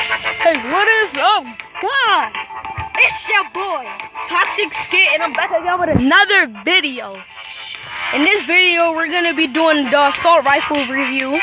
Hey, what is up, God? It's your boy, Toxic Skit, and I'm back again with another video. In this video, we're gonna be doing the assault rifle review.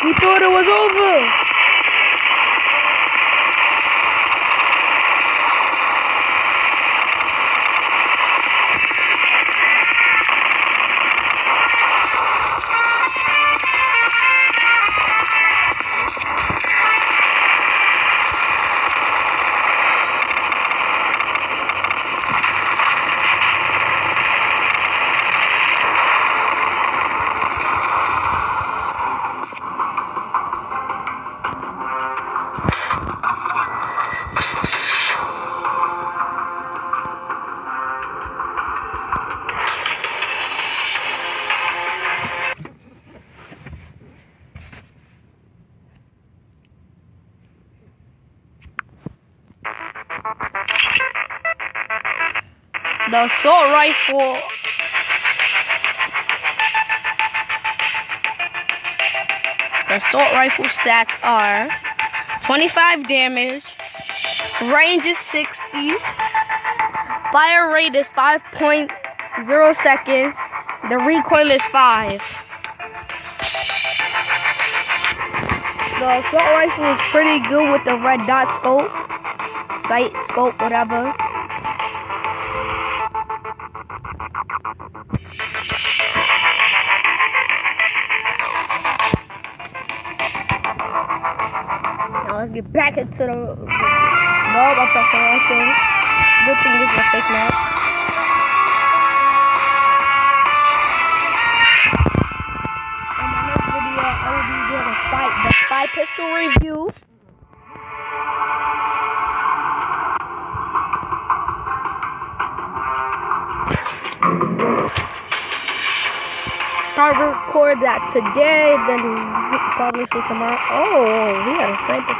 We thought it was over. The assault rifle stats are 25 damage, range is 60, fire rate is 5.0 seconds, the recoil is 5. The assault rifle is pretty good with the red dot scope, sight scope, whatever. Now let's get back into the nope, I pressed the wrong thing. Good thing this is a fake map. In my next video, I will be doing the spy pistol review. I'll record that today, then publish it tomorrow. Oh, we got a sniper.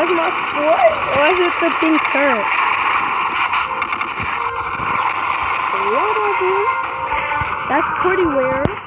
Where's my sport? Why is it the thing turn? Whatever. That's pretty weird.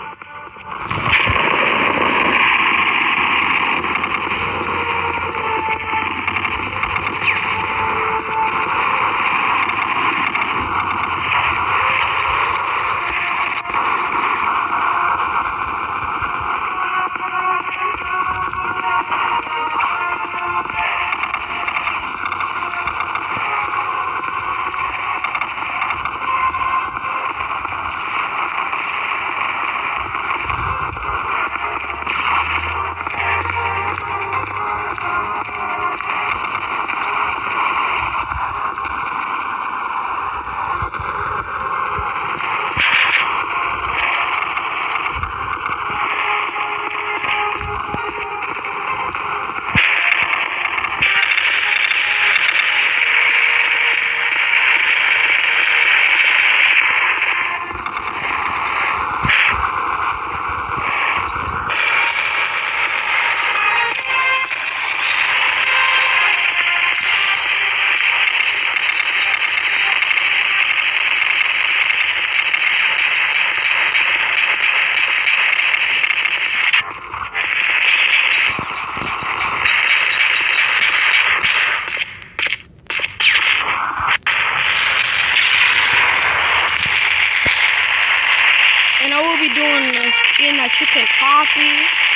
And I will be doing a skin that you can copy.